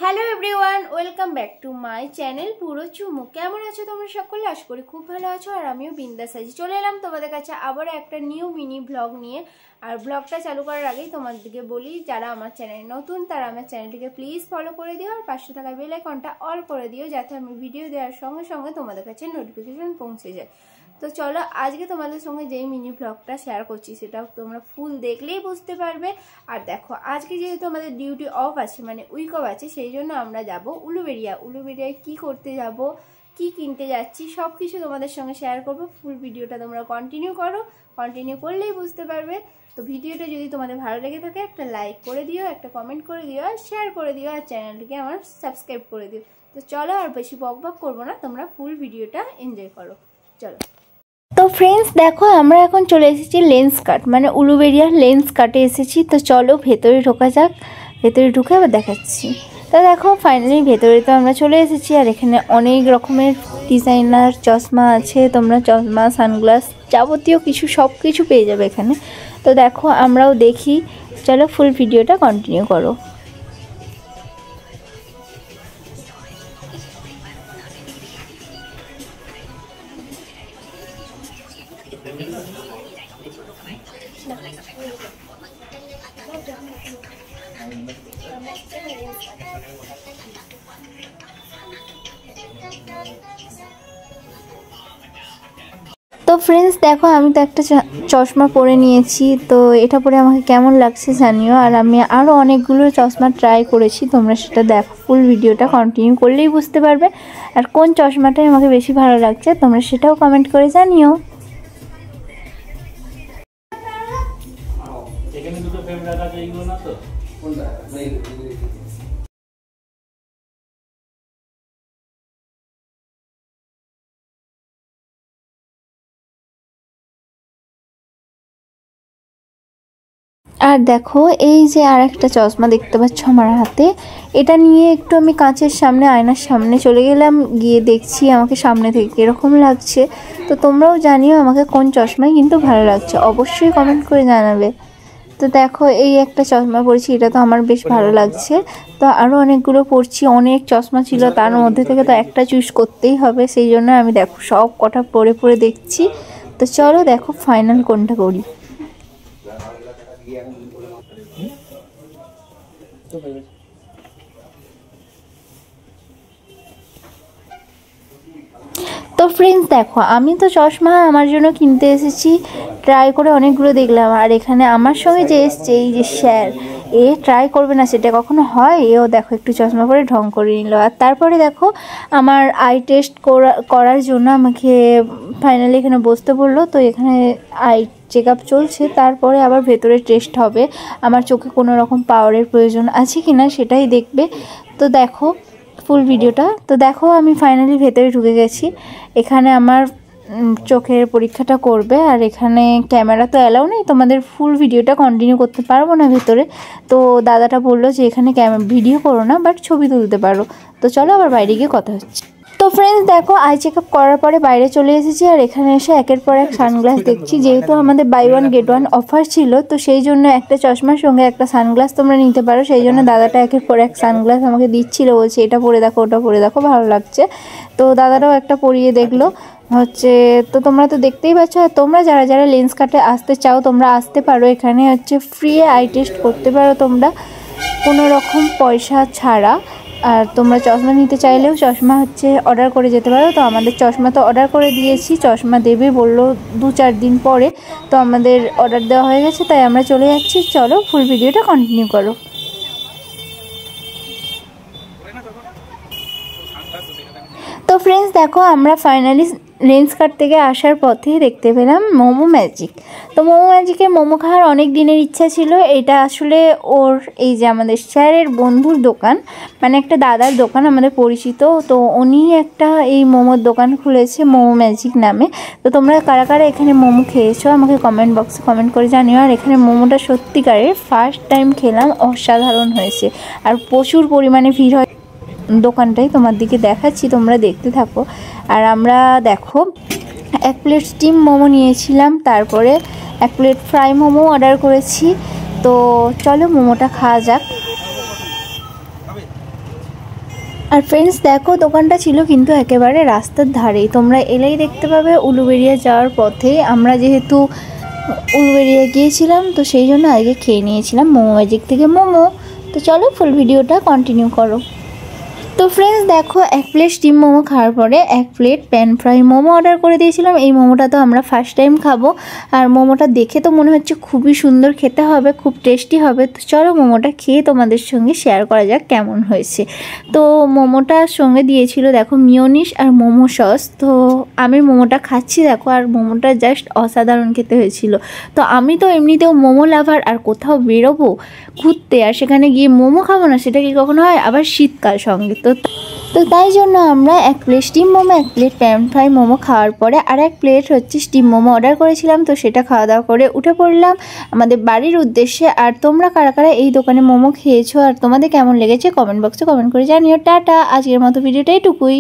Hello everyone, welcome back to my channel পুরো চুমু। কেমন আছো তোমরা সকলে? আশা করি খুব ভালো আছো। আর আমিও বিন্দাস আছি। চলে এলাম তোমাদের কাছে আবার একটা নিউ মিনি ব্লগ নিয়ে। আর ব্লগটা চালু করার আগেই তোমাদেরকে বলি, যারা আমার চ্যানেলে নতুন তারা আমার চ্যানেলটিকে প্লিজ ফলো করে দিও, আর পাশে থাকা বেল আইকনটা অল করে দিও, যাতে আমি ভিডিও দেওয়ার সঙ্গে সঙ্গে তোমাদের কাছে নোটিফিকেশন পৌঁছে যায়। তো চলো, আজকে তোমাদের সঙ্গে যেই মিনি ব্লগটা শেয়ার করছি সেটা তোমরা ফুল দেখলেই বুঝতে পারবে। আর দেখো, আজকে যেহেতু আমাদের ডিউটি অফ আছে, মানে উইক অফ আছে, সেই জন্য আমরা যাব উলুবেড়িয়ায় কি করতে যাব, কি কিনতে যাচ্ছি, সব কিছু তোমাদের সঙ্গে শেয়ার করব। ফুল ভিডিওটা তোমরা কন্টিনিউ করলেই বুঝতে পারবে। তো ভিডিওটা যদি তোমাদের ভালো লেগে থাকে, একটা লাইক করে দিও, একটা কমেন্ট করে দিও, আর শেয়ার করে দিও, আর চ্যানেলটিকে আমার সাবস্ক্রাইব করে দিও। তো চলো, আর বেশি বক করবো না, তোমরা ফুল ভিডিওটা এনজয় করো। চলো। তো ফ্রেন্ডস দেখো, আমরা এখন চলে এসেছি লেন্স কাট, মানে উলুবেড়িয়ার লেন্স কাটে এসেছি। তো চলো ভেতরে ঢোকা যাক। ভেতরে ঢুকে আবার দেখাচ্ছি। তো দেখো, ফাইনালি ভেতরে তো আমরা চলে এসেছি। আর এখানে অনেক রকমের ডিজাইনার চশমা আছে। তোমরা চশমা, সানগ্লাস, যাবতীয় কিছু সব কিছু পেয়ে যাবে এখানে। তো দেখো, আমরাও দেখি। চলো ফুল ভিডিওটা কন্টিনিউ করো। তো ফ্রেন্ডস দেখো, আমি তো একটা চশমা পরে নিয়েছি। তো এটা পরে আমাকে কেমন লাগছে জানিও। আর আমি আরও অনেকগুলো চশমা ট্রাই করেছি, তোমরা সেটা দেখো। ফুল ভিডিওটা কন্টিনিউ করলেই বুঝতে পারবে। আর কোন চশমাটাই আমাকে বেশি ভালো লাগছে তোমরা সেটাও কমেন্ট করে জানিও। আর দেখো, এই যে আর একটা চশমা দেখতে পাচ্ছ আমার হাতে, এটা নিয়ে একটু আমি কাঁচের সামনে, আয়নার সামনে চলে গেলাম। গিয়ে দেখছি আমাকে সামনে থেকে কীরকম লাগছে। তো তোমরাও জানিও আমাকে কোন চশমায় কিন্তু ভালো লাগছে, অবশ্যই কমেন্ট করে জানাবে। তো দেখো, এই একটা চশমা পরছি, এটা তো আমার বেশ ভালো লাগছে। তো আরও অনেকগুলো পরছি, অনেক চশমা ছিল, তার মধ্যে থেকে তো একটা চুজ করতেই হবে। সেই জন্য আমি দেখো সব কটা পরে দেখছি। তো চলো দেখো ফাইনাল কোনটা করি। তো ফ্রেন্ডস দেখো, আমি তো চশমা আমার জন্য কিনতে এসেছি, ট্রাই করে অনেকগুলো দেখলাম। আর এখানে আমার সঙ্গে যে এসছে, এই যে স্যার, এ ট্রাই করবে না সেটা কখনো হয়? এও দেখো একটু চশমা পরে ঢং করে নিল। আর তারপরে দেখো, আমার আই টেস্ট করার জন্য আমাকে ফাইনালি এখানে বসতে বললো। তো এখানে আই চেক আপ চলছে, তারপরে আবার ভেতরে টেস্ট হবে। আমার চোখে কোনো রকম পাওয়ারের প্রয়োজন আছে কি না সেটাই দেখবে। তো দেখো ফুল ভিডিওটা। তো দেখো, আমি ফাইনালি ভেতরে ঢুকে গেছি। এখানে আমার চোখের পরীক্ষাটা করবে। আর এখানে ক্যামেরা তো অ্যালাউ নেই, তোমাদের ফুল ভিডিওটা কন্টিনিউ করতে পারবো না ভেতরে। তো দাদাটা বললো যে এখানে ভিডিও করো না, বাট ছবি তুলতে পারো। তো চলো আবার বাইরে গিয়ে কথা হচ্ছে। তো ফ্রেন্ডস দেখো, আই চেক আপ করার পরে বাইরে চলে এসেছি। আর এখানে এসে একের পর এক সানগ্লাস দেখছি। যেহেতু আমাদের buy one get one offer ছিল, তো সেই জন্য একটা চশমার সঙ্গে একটা সানগ্লাস তোমরা নিতে পারো। সেই জন্য দাদাটা একের পর এক সানগ্লাস আমাকে দিচ্ছিল, বলছে এটা পরে দেখো, ওটা পরে দেখো, ভালো লাগছে। তো দাদারাও একটা পরিয়ে দেখলো হচ্ছে। তো তোমরা তো দেখতেই পাচ্ছ। আর তোমরা যারা যারা লেন্স কাটে আসতে চাও, তোমরা আসতে পারো। এখানে হচ্ছে ফ্রি আই টেস্ট করতে পারো তোমরা, কোনো রকম পয়সা ছাড়া। আর তোমরা চশমা নিতে চাইলেও চশমা হচ্ছে অর্ডার করে যেতে পারো। তো আমাদের চশমা তো অর্ডার করে দিয়েছি, চশমা দেবে বললো 2-4 দিন পরে। তো আমাদের অর্ডার দেওয়া হয়ে গেছে, তাই আমরা চলে যাচ্ছি। চলো ফুল ভিডিওটা কন্টিনিউ করো। তো ফ্রেন্ডস দেখো, আমরা ফাইনালি লেন্স কাট থেকে আসার পথেই দেখতে পেলাম মোমো ম্যাজিক। তো মোমো ম্যাজিকে মোমো খাওয়ার অনেক দিনের ইচ্ছা ছিল। এটা আসলে ওর, এই যে আমাদের স্যারের বন্ধুর দোকান, মানে একটা দাদার দোকান আমাদের পরিচিত। তো উনি একটা এই মোমোর দোকান খুলেছে, মোমো ম্যাজিক নামে। তো তোমরা কারা কারা এখানে মোমো খেয়েছো আমাকে কমেন্ট বক্সে কমেন্ট করে জানিও। আর এখানে মোমোটা সত্যিকারের ফার্স্ট টাইম খেলাম, অসাধারণ হয়েছে। আর প্রচুর পরিমাণে ভিড় হয় দোকানটাই, তোমার দিকে দেখাচ্ছি, তোমরা দেখতে থাকো। আর আমরা দেখো 1 প্লেট স্টিম মোমো নিয়েছিলাম, তারপরে 1 প্লেট ফ্রাই মোমো অর্ডার করেছি। তো চলো মোমোটা খাওয়া যাক। আর ফ্রেন্ডস দেখো, দোকানটা ছিল কিন্তু একেবারে রাস্তার ধারেই, তোমরা এলেই দেখতে পাবে। উলুবেড়িয়া যাওয়ার পথে আমরা যেহেতু উলুবেড়িয়া গিয়েছিলাম, তো সেই জন্য আগে খেয়ে নিয়েছিলাম মোমো ম্যাজিক থেকে মোমো। তো চলো ফুল ভিডিওটা কন্টিনিউ করো। তো ফ্রেন্ডস দেখো, 1 প্লেট স্টিম মোমো খাওয়ার পরে 1 plate pan fry momo order করে দিয়েছিলাম। এই মোমোটা তো আমরা ফার্স্ট টাইম খাবো, আর মোমোটা দেখে তো মনে হচ্ছে খুবই সুন্দর খেতে হবে, খুব টেস্টি হবে। তো চলো মোমোটা খেয়ে তোমাদের সঙ্গে শেয়ার করা যাক কেমন হয়েছে। তো মোমোটার সঙ্গে দিয়েছিল দেখো মিয়োনিস আর মোমো সস। তো আমি মোমোটা খাচ্ছি দেখো, আর মোমোটা জাস্ট অসাধারণ খেতে হয়েছিল। তো আমি তো এমনিতেও মোমো লাভার, আর কোথাও বেরোবো ঘুরতে আর সেখানে গিয়ে মোমো খাবো না, সেটা কি কখনো হয়? আবার শীতকাল সঙ্গে, তো তাই জন্য আমরা 1 plate steam momo, 1 plate pan fry momo খাওয়ার পরে আর 1 প্লেট হচ্ছে স্টিম মোমো অর্ডার করেছিলাম। তো সেটা খাওয়া দাওয়া করে উঠে পড়লাম আমাদের বাড়ির উদ্দেশ্যে। আর তোমরা কারা কারা এই দোকানে মোমো খেয়েছো আর তোমাদের কেমন লেগেছে কমেন্ট বক্সে কমেন্ট করে জানিও। টাটা, আজকের মতো ভিডিওটা এইটুকুই।